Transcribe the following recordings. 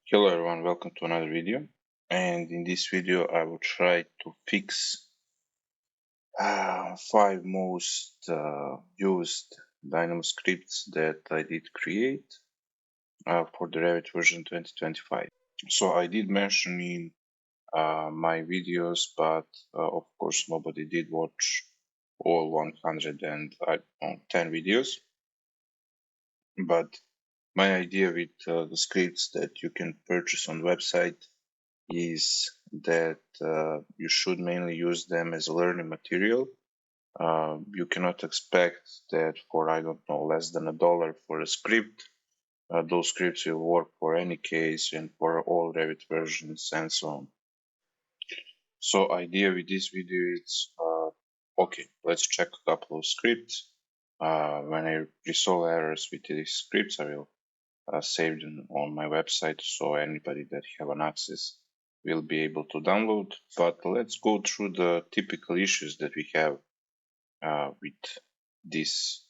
Hello everyone, welcome to another video. And in this video I will try to fix 5 most used Dynamo scripts that I did create for the Revit version 2025. So I did mention in my videos, but of course nobody did watch all 110 videos. But my idea with the scripts that you can purchase on the website is that you should mainly use them as a learning material. You cannot expect that for, I don't know, less than $1 for a script, those scripts will work for any case and for all Revit versions and so on. So idea with this video is, okay, let's check a couple of scripts. When I resolve errors with these scripts, I will save them on my website so anybody that have an access will be able to download. But let's go through the typical issues that we have with this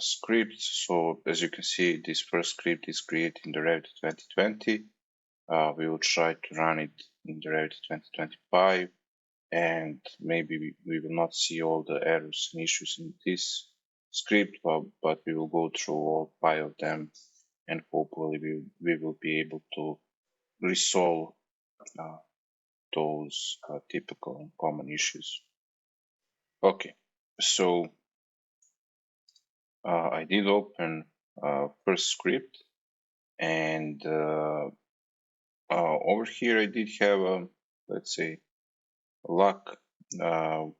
script. So as you can see, this first script is created in the Revit 2020. We will try to run it in the Revit 2025, and maybe we will not see all the errors and issues in this script, but we will go through all 5 of them, and hopefully we will be able to resolve those typical and common issues. Okay, so I did open first script, and over here I did have let's say luck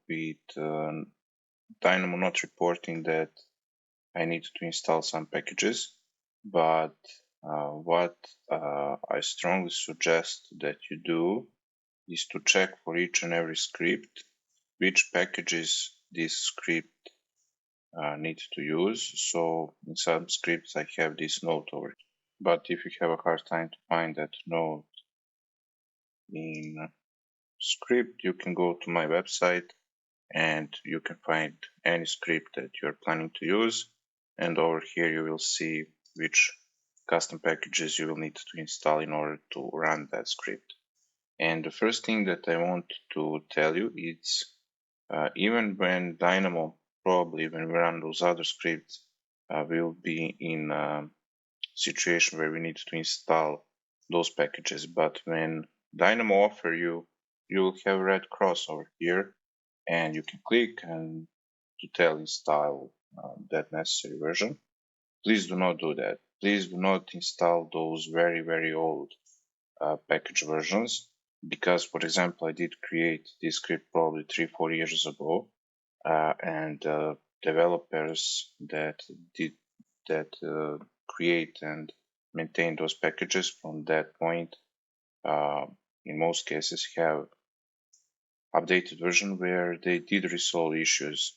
with Dynamo not reporting that I need to install some packages, but what I strongly suggest that you do is to check for each and every script which packages this script needs to use. So in some scripts I have this note over here. But if you have a hard time to find that note in script, you can go to my website and you can find any script that you're planning to use, and over here you will see which custom packages you will need to install in order to run that script. And the first thing that I want to tell you is even when Dynamo, probably when we run those other scripts, we'll be in a situation where we need to install those packages. But when Dynamo offer you, you'll have a red cross over here, and you can click and to tell install that necessary version. Please do not do that. Please do not install those very, very old package versions, because, for example, I did create this script probably 3-4 years ago, and developers that did that create and maintain those packages from that point, in most cases, have updated version where they did resolve issues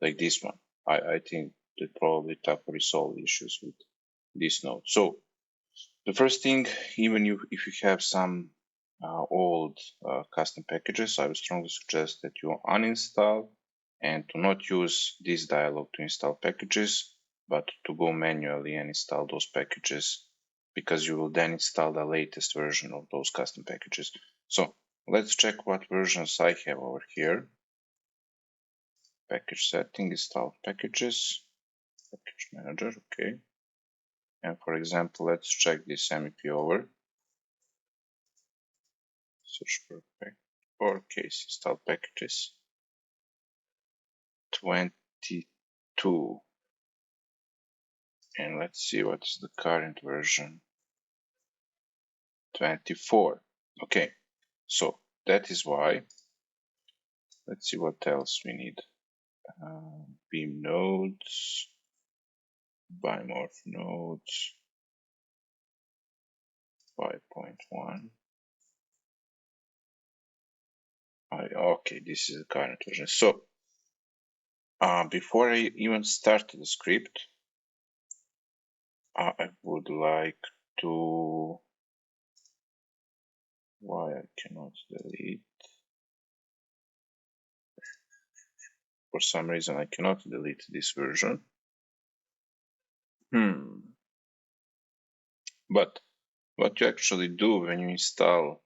like this one. I think they probably tough resolve issues with this node. So the first thing, even if you have some old custom packages, I would strongly suggest that you uninstall and to not use this dialog to install packages, but to go manually and install those packages, because you will then install the latest version of those custom packages. So let's check what versions I have over here. Package setting, install packages, package manager, okay. And for example, let's check this MEP over. Search for case install packages 22. And let's see what's the current version. 24. Okay, so that is why. Let's see what else we need. Beam nodes, bimorph nodes, 5.1. Okay, this is the current version. So before I even start the script, I would like to. Why I cannot delete? For some reason I cannot delete this version. But what you actually do when you install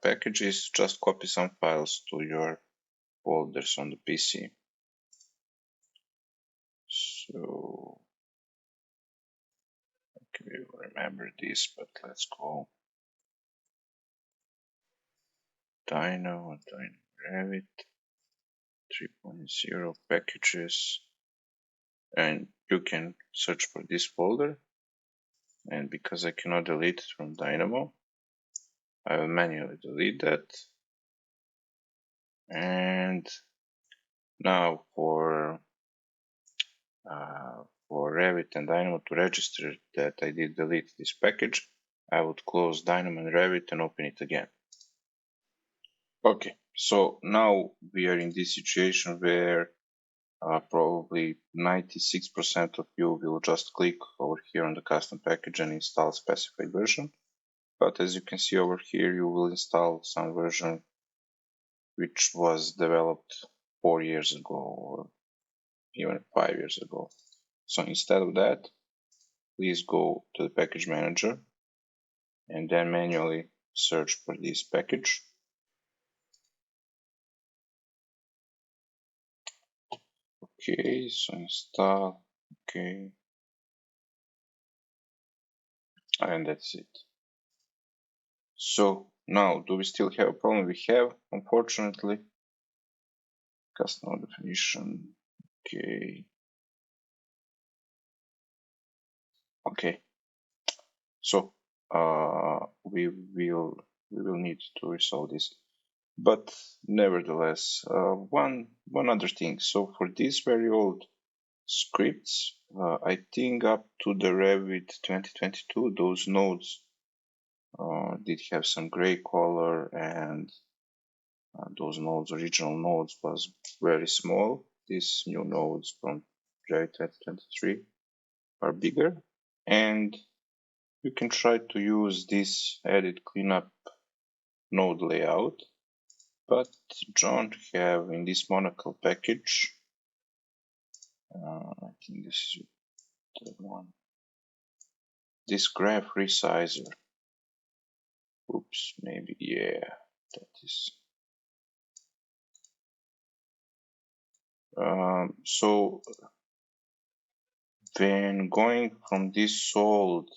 packages, just copy some files to your folders on the PC. So, okay, we will remember this, but let's go Dynamo, Revit 3.0 packages, and you can search for this folder. And because I cannot delete it from Dynamo, I will manually delete that. And now for Revit and Dynamo, to register that I did delete this package, I would close Dynamo and Revit and open it again. Okay, so now we are in this situation where probably 96% of you will just click over here on the custom package and install specified version. But as you can see over here, you will install some version which was developed 4 years ago or even 5 years ago. So instead of that, please go to the package manager and then manually search for this package. Okay, so install, okay, and that's it. So now, do we still have a problem? We have, unfortunately, custom definition, okay, okay. So we will need to resolve this. But nevertheless, one other thing. So for these very old scripts, I think up to the Revit 2022, those nodes did have some gray color, and those nodes, original nodes, was very small. These new nodes from Revit 2023 are bigger, and you can try to use this edit cleanup node layout, but don't have in this Monaco package. I think this is the one. This graph resizer. Oops, maybe, yeah, that is. So when going from this old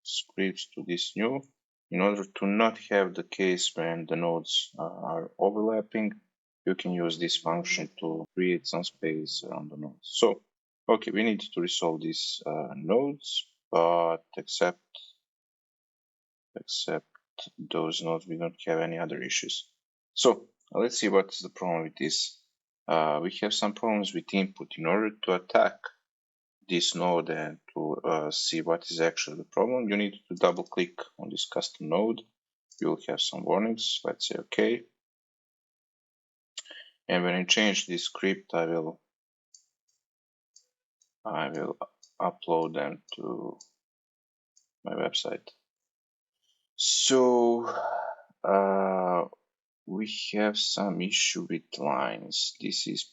scripts to this new, in order to not have the case when the nodes are overlapping, you can use this function to create some space around the nodes. So, okay, we need to resolve these nodes, but except those nodes, we don't have any other issues. So let's see what's the problem with this. We have some problems with input. In order to attack this node and to see what is actually the problem, you need to double click on this custom node. You'll have some warnings. Let's say okay. And when I change this script, I will upload them to my website. So we have some issue with lines. This is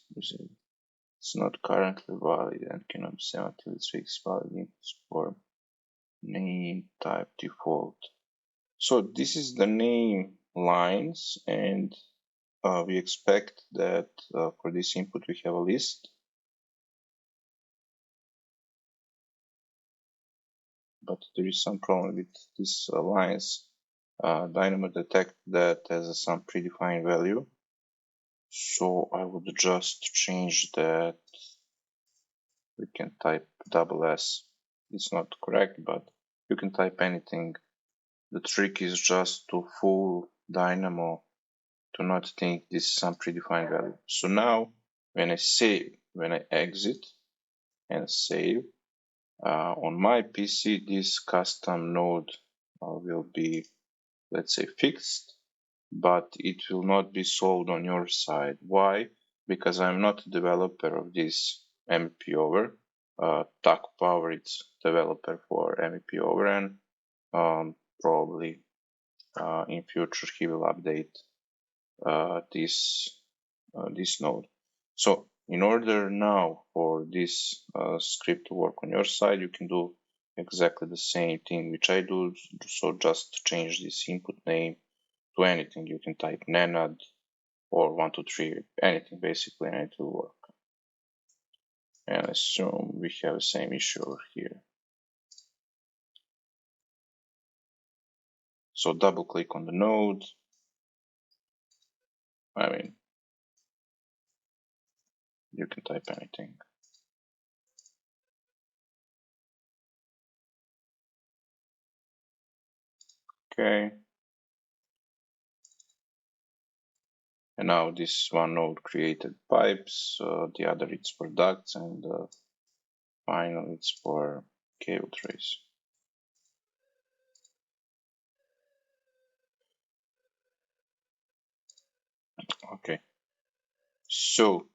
it's not currently valid and cannot be sent until it's fixed. Valid inputs for name type default. So this is the name lines, and we expect that for this input we have a list. But there is some problem with these lines. Dynamo detect that as some predefined value. So I would just change that. We can type double S. It's not correct, but you can type anything. The trick is just to fool Dynamo to not think this is some predefined value. So now when I exit and save, on my PC, this custom node will be, let's say, fixed, but it will not be solved on your side. Why? Because I'm not a developer of this MEP over. Tuck Power is developer for MEP over, and probably in future he will update this node. So in order now for this script to work on your side, you can do exactly the same thing which I do. So just change this input name to anything. You can type nanad or 123, anything basically, and it will work. And assume we have the same issue over here. So double click on the node. I mean, you can type anything. Okay. And now this one node created pipes, the other it's for ducts, and final it's for cable trays. Okay. So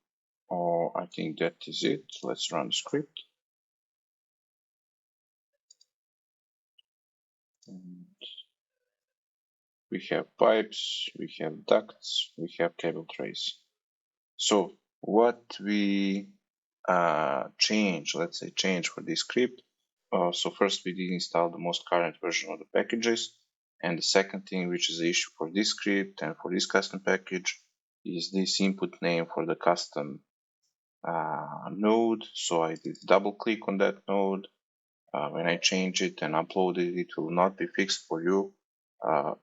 I think that is it. Let's run the script. And we have pipes, we have ducts, we have cable trays. So what we change for this script. So first we did install the most current version of the packages. And the second thing, which is the issue for this script and for this custom package, is this input name for the custom node. So I did double click on that node. When I change it and upload it, it will not be fixed for you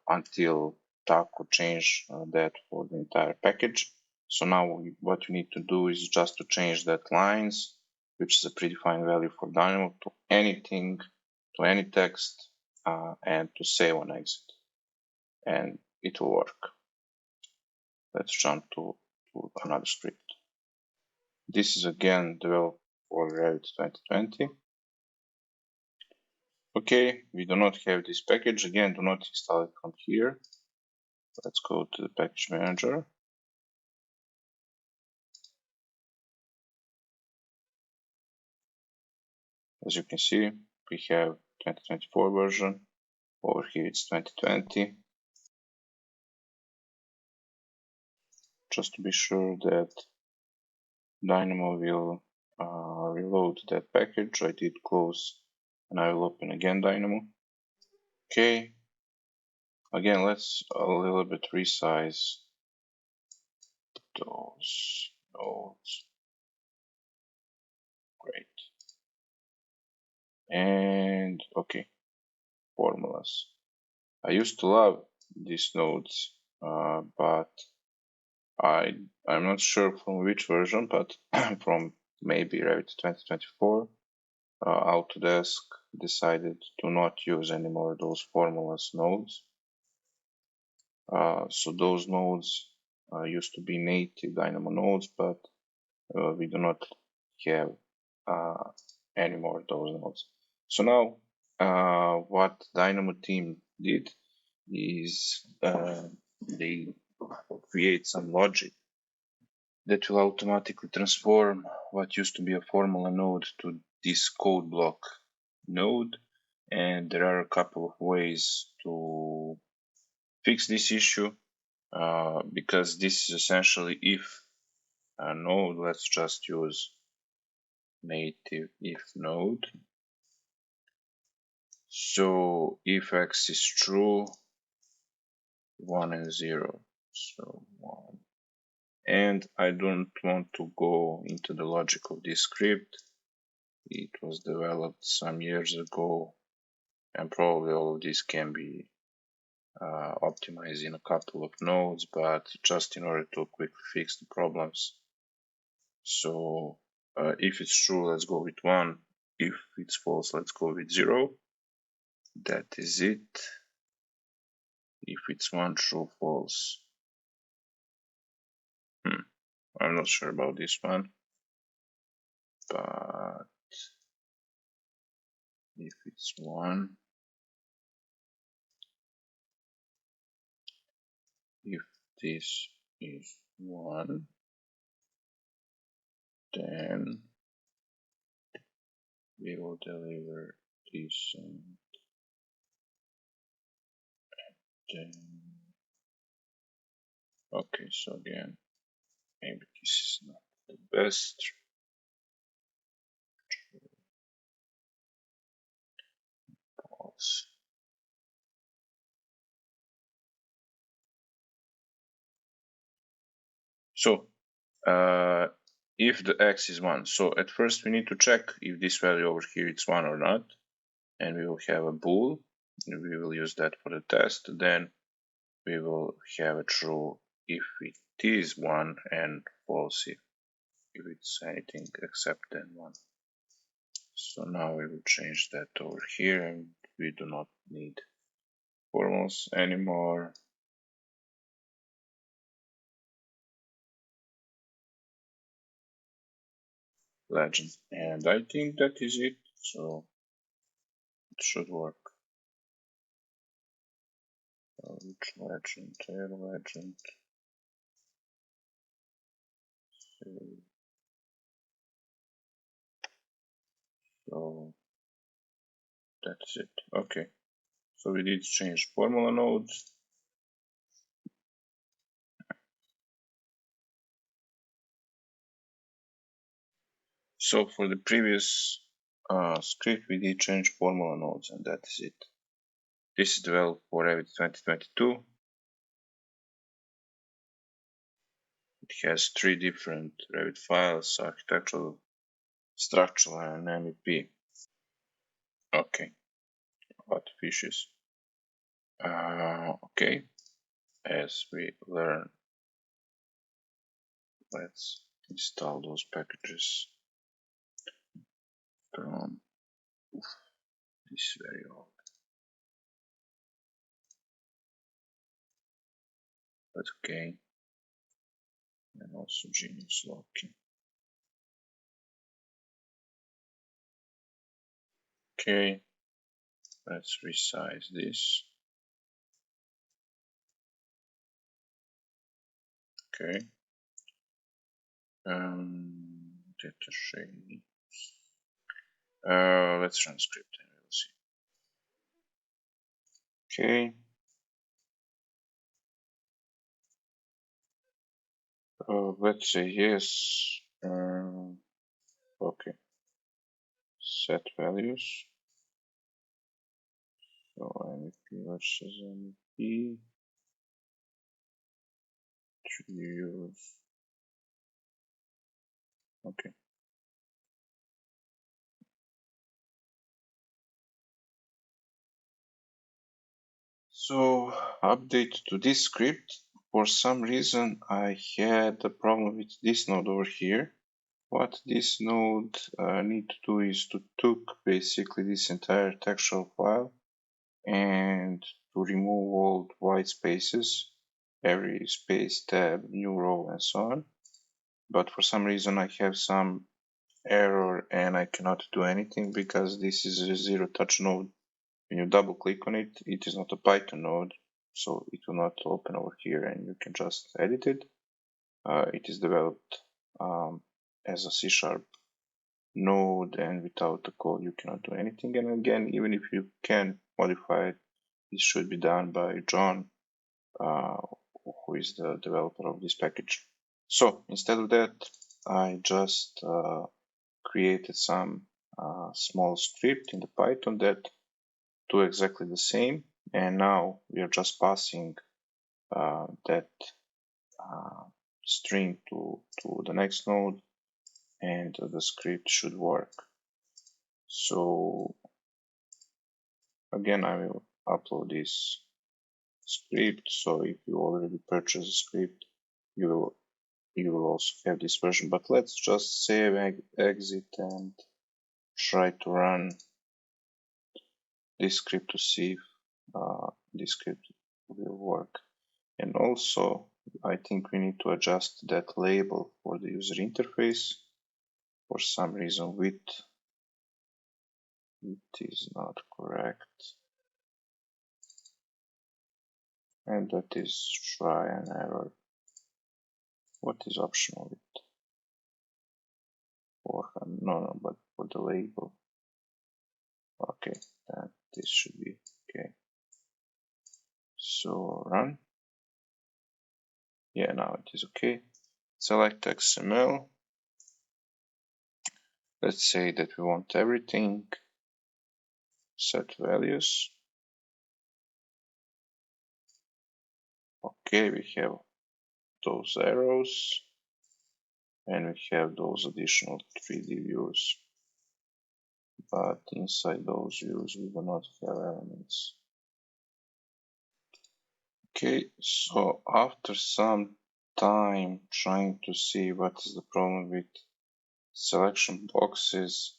until Taco change that for the entire package. So now what you need to do is just to change that lines, which is a predefined value for Dynamo, to anything, to any text, and to save on exit. And it will work. Let's jump to another script. This is again developed for Revit 2020. Okay, we do not have this package. Again, do not install it from here. Let's go to the package manager. As you can see, we have 2024 version. Over here it's 2020. Just to be sure that Dynamo will reload that package. I did close and I will open again Dynamo. Okay. Again, let's a little bit resize those nodes. Great. And okay, formulas. I used to love these nodes, but I'm not sure from which version, but from maybe Revit 2024, Autodesk decided to not use anymore those formulas nodes. So those nodes used to be native Dynamo nodes, but we do not have anymore those nodes. So now what Dynamo team did is they create some logic that will automatically transform what used to be a formula node to this code block node. And there are a couple of ways to fix this issue, because this is essentially if a node. Let's just use native if node. So if x is true, 1 and 0. So 1. And I don't want to go into the logic of this script. It was developed some years ago, and probably all of this can be optimized in a couple of nodes, but just in order to quickly fix the problems. So if it's true, let's go with 1. If it's false, let's go with 0. That is it. If it's 1, true, false. I'm not sure about this one, but if it's 1, if this is 1, then we will deliver this, and then okay, so again, maybe this is not the best. false. So if the x is 1, so at first we need to check if this value over here is 1 or not, and we will have a bool. We will use that for the test. Then we will have a true if it is 1 and false if it's anything except than 1. So now we will change that over here, and we do not need formulas anymore. Legend. And I think that is it, so it should work. Which legend? Legend. So that's it. Okay. So we did change formula nodes. So for the previous script, we did change formula nodes, and that is it. This is developed for Revit 2022. It has 3 different Revit files: architectural, structural, and MEP. Okay, what fishes? Okay, as we learn, let's install those packages from this very old. But okay, and also Genius Locking. Okay, let's resize this. Okay. Data shade. Let's run script and we'll see. Okay. Let's say yes. Okay. Set values. So MEP versus MEP. Should you use? Okay. So update to this script. For some reason, I had a problem with this node over here. What this node need to do is to took basically this entire textual file and to remove all white spaces, every space, tab, new row, and so on. But for some reason I have some error and I cannot do anything because this is a zero touch node. When you double click on it, it is not a Python node, so it will not open over here and you can just edit it. It is developed as a C# node, and without the code you cannot do anything. And again, even if you can modify it, it should be done by John, who is the developer of this package. So instead of that, I just created some small script in the Python that do exactly the same, and now we are just passing that string to the next node, and the script should work. So again, I will upload this script. So if you already purchased a script, you will also have this version. But let's just save, exit, and try to run this script to see if this script will work. And also, I think we need to adjust that label for the user interface. For some reason, width is not correct. And that is try and error. What is optional width? No, but for the label. Okay, then this should be okay. So run. Yeah, now it is okay. Select XML. Let's say that we want everything. Set values. Okay, we have those arrows and we have those additional 3D views. But inside those views we do not have elements. Okay, so after some time trying to see what is the problem with selection boxes,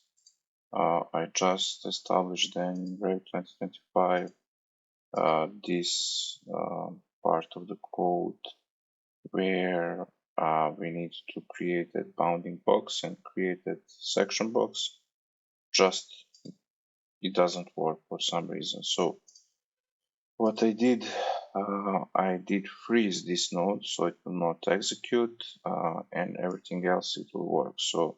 I just established then in Revit 2025 this part of the code where we need to create a bounding box and create a section box. Just it doesn't work for some reason. So what I did freeze this node so it will not execute, and everything else it will work. So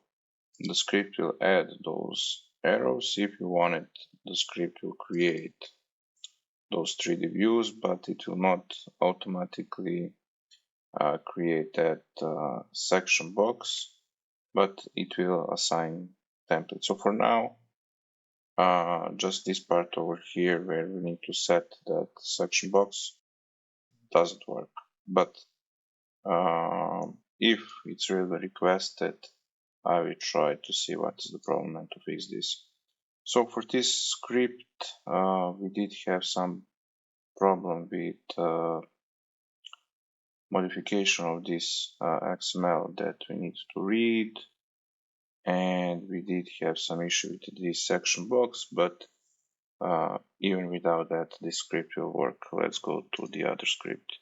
the script will add those arrows. If you want it, the script will create those 3D views, but it will not automatically create that section box, but it will assign templates. So for now, just this part over here where we need to set that section box doesn't work. But if it's really requested, I will try to see what is the problem and to fix this. So for this script, we did have some problem with modification of this XML that we need to read, and we did have some issue with this section box, but even without that, this script will work. Let's go to the other script.